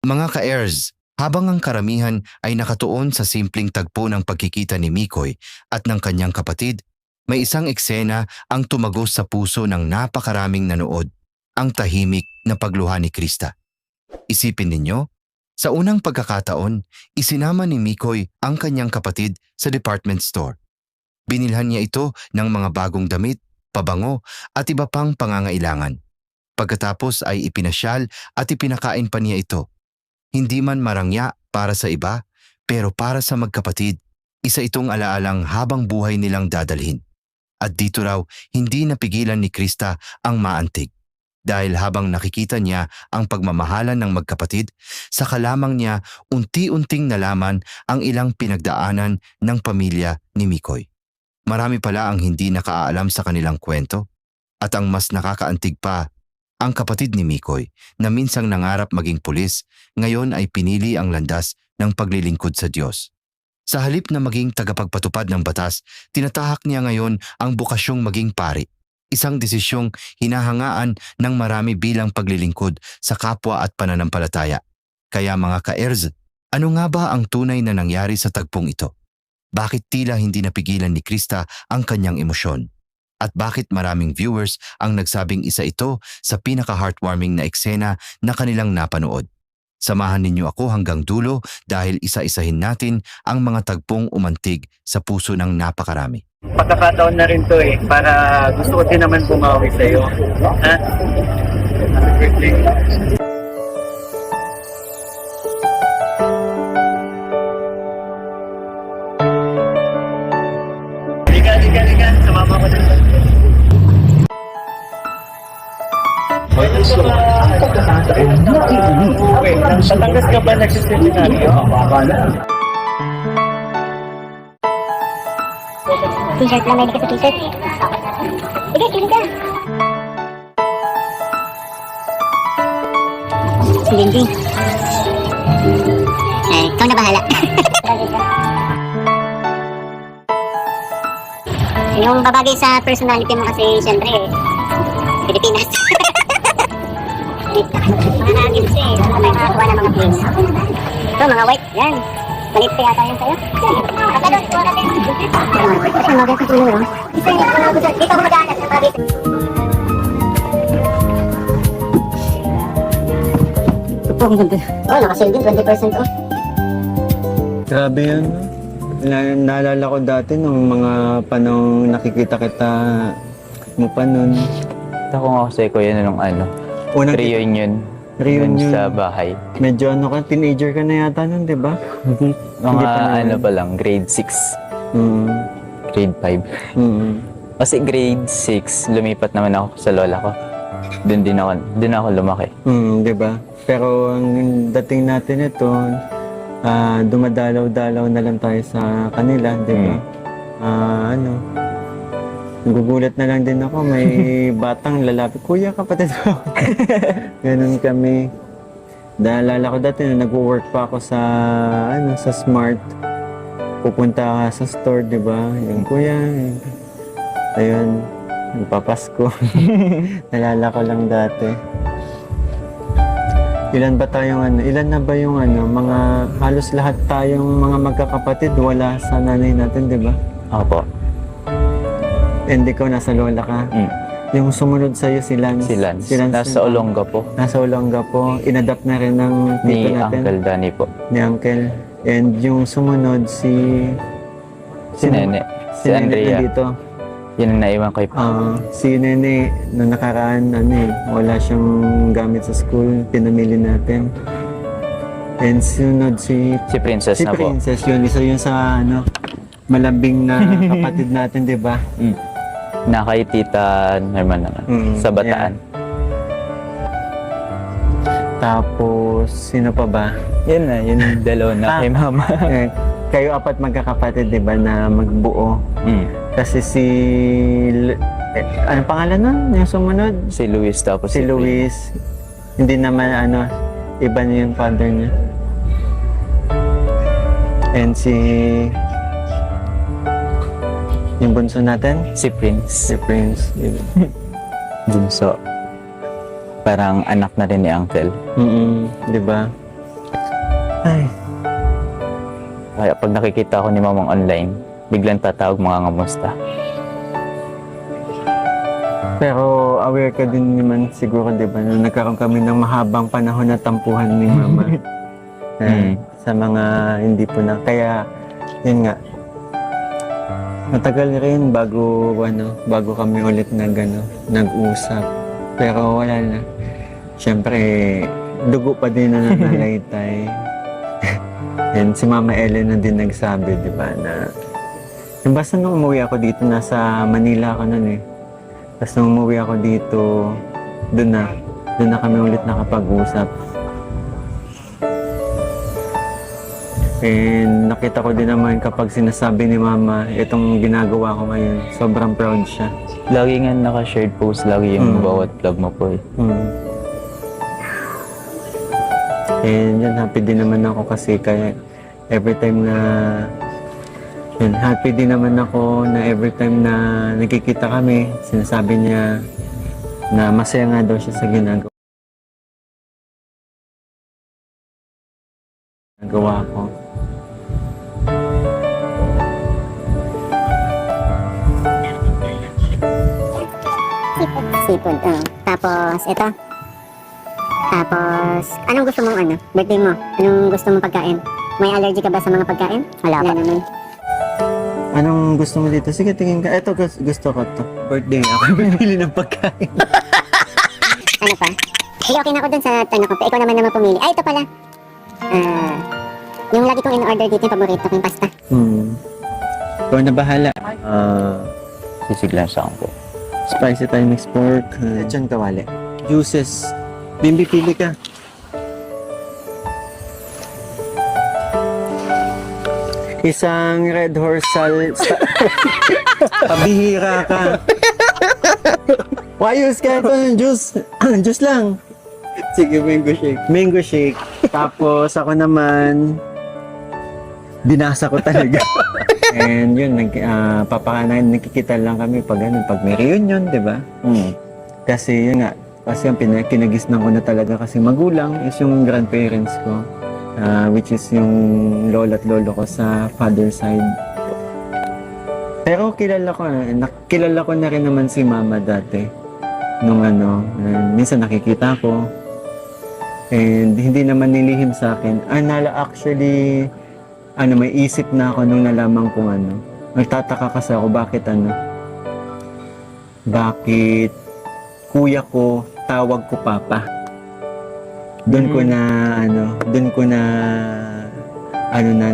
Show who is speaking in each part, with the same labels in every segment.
Speaker 1: Mga ka-heirs, habang ang karamihan ay nakatuon sa simpleng tagpo ng pagkikita ni Mikoy at ng kanyang kapatid, may isang eksena ang tumagos sa puso ng napakaraming nanood, ang tahimik na pagluha ni Krista. Isipin ninyo, sa unang pagkakataon, isinama ni Mikoy ang kanyang kapatid sa department store. Binilhan niya ito ng mga bagong damit, pabango at iba pang pangangailangan. Pagkatapos ay ipinasyal at ipinakain pa niya ito. Hindi man marangya para sa iba, pero para sa magkapatid, isa itong alaalang habang buhay nilang dadalhin. At dito raw, hindi napigilan ni Krista ang maantig. Dahil habang nakikita niya ang pagmamahalan ng magkapatid, saka lamang niya unti-unting nalaman ang ilang pinagdaanan ng pamilya ni Mikoy. Marami pala ang hindi nakaalam sa kanilang kwento. At ang mas nakakaantig pa, ang kapatid ni Mikoy na minsang nangarap maging pulis, ngayon ay pinili ang landas ng paglilingkod sa Diyos. Sa halip na maging tagapagpatupad ng batas, tinatahak niya ngayon ang bukasyong maging pari. Isang desisyong hinahangaan ng marami bilang paglilingkod sa kapwa at pananampalataya. Kaya mga ka-heirs, ano nga ba ang tunay na nangyari sa tagpong ito? Bakit tila hindi napigilan ni Krista ang kanyang emosyon? At bakit maraming viewers ang nagsabing isa ito sa pinaka-heartwarming na eksena na kanilang napanood? Samahan ninyo ako hanggang dulo dahil isa-isahin natin ang mga tagpong umantig sa puso ng napakarami.
Speaker 2: Pagkakataon na rin to para gusto ko din naman bumawi sa'yo. Ha? Happy birthday. Liga. Sumama ko din. Wait, Batangas ka ba nagsiseminaryo?
Speaker 3: T-shirt lang, may ka sa t-shirt. Sige, kiling ka. Si Lindy. Ikaw na bahala. Yung babagay sa personality mo kasi, syempre, Pilipinas. Mga nuggets may makakuha ng mga place. Ito, mga white, yan. Malit pa yata yan sa'yo. Pagkalot, kuha natin. Kasi nuggets sa tuloy, no? Isa niya, dito ako mag-aanap ng bagay. Ito po, ang ganda. Oh, naka-sale din, 20% off.
Speaker 2: Grabe yun. Naalala ko dati nung mga panong nakikita kita mo pa nun.
Speaker 4: Ako nga kasi kuya nung
Speaker 2: Unang
Speaker 4: reunion.
Speaker 2: Reunion.
Speaker 4: Sa bahay.
Speaker 2: Medyo teenager ka na yata nun, di ba?
Speaker 4: Mga pa lang, grade 6. Grade 5. Kasi grade 6, lumipat naman ako sa lola ko. Doon ako lumaki.
Speaker 2: Di ba? Pero ang dating natin ito, dumadalaw-dalaw na lang tayo sa kanila, di ba? Nagugulat na lang din ako, may batang lalapit, kuya, kapatid ko. Ganun kami. Naalala ko dati na nag-work pa ako sa Smart. Pupunta ka sa store, di ba? Yung kuya, ayun, nagpapasko. Naalala ko lang dati. Ilan na ba yung mga, halos lahat tayong mga magkakapatid, wala sa nanay natin, di ba?
Speaker 4: Opo.
Speaker 2: And ikaw, nasa lola ka. Yung sumunod sa'yo, si Lance.
Speaker 4: Si Lance. Nasa Olonga po.
Speaker 2: Nasa Olonga po. Inadapt na rin ng tito
Speaker 4: Ni
Speaker 2: natin.
Speaker 4: Uncle Danny po.
Speaker 2: Ni Uncle. And yung sumunod, si
Speaker 4: Nene. Si Andrea.
Speaker 2: Nandito.
Speaker 4: Yun ang naiwan ko.
Speaker 2: Si Nene, nung nakaraan, wala siyang gamit sa school. Pinamili natin. And sunod si
Speaker 4: Princess na po.
Speaker 2: Princess, yun. Isa yun sa malambing na kapatid natin, di ba?
Speaker 4: Na kay Tita Herman naman. Sa Bataan.
Speaker 2: Yeah. Tapos, sino pa ba?
Speaker 4: Yun na, yun yung dalawa na kay Mama.
Speaker 2: Kayo apat magkakapatid, di ba, na magbuo? Kasi ano pangalan nun? Yung sumunod?
Speaker 4: Si Luis tapos
Speaker 2: Si Luis. Hindi naman, iba niya yung father niya. And yung bunso natin?
Speaker 4: Si Prince.
Speaker 2: Si Prince.
Speaker 4: Bunso. Parang anak na rin ni Uncle.
Speaker 2: Di ba? Ay,
Speaker 4: Kaya pag nakikita ko ni mamang online, biglang tatawag mga ngamusta.
Speaker 2: pero aware ka din naman siguro, di ba, na nagkaroon kami ng mahabang panahon na tampuhan ni Mama. Sa mga hindi po na. Kaya, yun nga, matagal rin bago kami ulit nag-usap. Pero wala na. Siyempre, dugo pa din na nangalaytay. And si Mama Ellen na din nagsabi, di ba, na yung basta nung umuwi ako dito, nasa Manila ako nun eh. Tapos nung umuwi ako dito, doon na kami ulit nakapag-usap. And nakita ko din naman kapag sinasabi ni Mama, itong ginagawa ko ngayon, sobrang proud siya.
Speaker 4: Lagi nga naka-shared post, lagi yung bawat vlog mo po eh.
Speaker 2: And yun, happy din naman ako kasi kaya every time na yun, happy din naman ako na every time na nakikita kami, sinasabi niya na masaya nga daw siya sa ginagawa ko.
Speaker 3: Sipon. Tapos, ito. Tapos, anong gusto mong birthday mo? Anong gusto mong pagkain? May allergy ka ba sa mga pagkain? Wala naman.
Speaker 2: Anong gusto mo dito? Sige, tingin ka. Ito, gusto ko to. Birthday, ako bibili ng pagkain.
Speaker 3: Ano pa? Sige, okay na ako dun sa tanong ko. Ikaw naman pumili. Ay, ito pala. Yung lagi kong in-order dito yung paborito ko, yung pasta.
Speaker 2: Ikaw na bahala.
Speaker 4: Sisiglan sa ko.
Speaker 2: Spicy Thai mixed pork. Lechon kawali. Juices. Bimbi, pili ka. Isang red horse pabihira ka. Wayos ka ito ng juice. Juice lang. Sige, mango shake. Mango shake. Tapos ako naman, binasa ko talaga. And yun, nakikita lang kami pag may reunion, di ba? Kasi yun nga, kasi ang kinagisnan ko na talaga kasi magulang is yung grandparents ko. Which is yung lola at lolo ko sa father side. Pero kilala ko na rin naman si Mama dati. Nung minsan nakikita ko. And hindi naman nilihim sa akin. Actually, may isip na ako nung nalaman kong Nagtataka kasi ako bakit kuya ko, tawag ko Papa. Doon ko na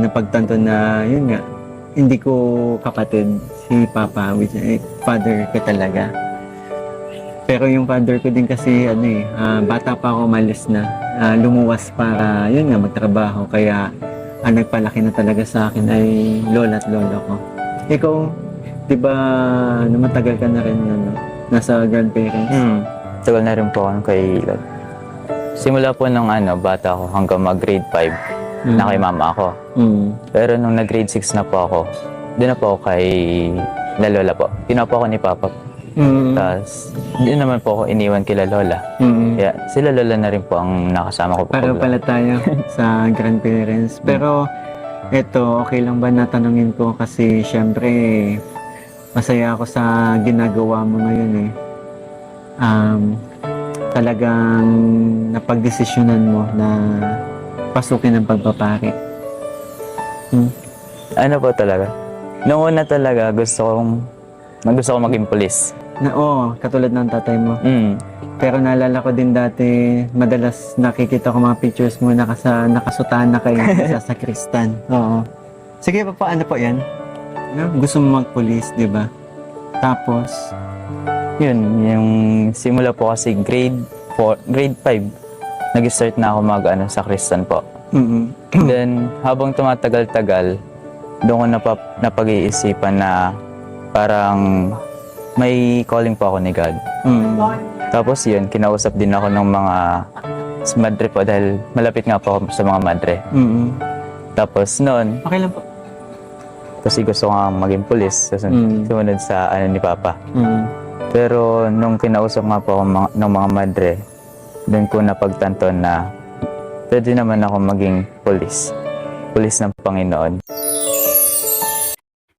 Speaker 2: napagtanto na yun nga, hindi ko kapatid si Papa, which father ko talaga. Pero yung father ko din kasi bata pa ako umalis na, lumuwas para yun nga magtrabaho, kaya ang nagpalaki na talaga sa akin ay lola at lolo ko. Ikaw, di ba matagal ka na rin nasa grandparents?
Speaker 4: Tagal na rin po ako kay Lord. Simula po nung bata ako hanggang mag-grade 5, na kay mama ako. Pero nung nag-grade 6 na po ako, doon na po ako kay lola po. Kinuha po ako ni Papa. Tapos, doon naman po ako iniwan kila lola. Kaya sila lola na rin po ang nakasama ko po.
Speaker 2: Pareho pala tayo sa grandparents. Pero, eto, okay lang ba natanungin ko kasi syempre, masaya ako sa ginagawa mo ngayon talagang napagdesisyonan mo na pasukin ang pagpapari.
Speaker 4: Ano po talaga? Noong una talaga, gusto ko maging pulis.
Speaker 2: Katulad ng tatay mo. Pero naalala ko din dati, madalas nakikita ko mga pictures mo nakasutahan na kayo sa sakristan. Oo. Sige, paano po yan? Gusto mo magpulis, di ba? Tapos,
Speaker 4: Yun, yung simula po kasi grade 5, nag-start na ako sa Kristan po. Then, habang tumatagal-tagal, doon ko napag-iisipan na parang may calling po ako ni God. Tapos yun, kinausap din ako ng mga madre po dahil malapit nga po ako sa mga madre. Tapos noon,
Speaker 2: okay lang po.
Speaker 4: kasi gusto ko nga maging pulis, sumunod sa ni Papa. Pero nung kinausap nga po ako ng mga madre, doon ko napagtanto na pwede naman ako maging pulis ng Panginoon.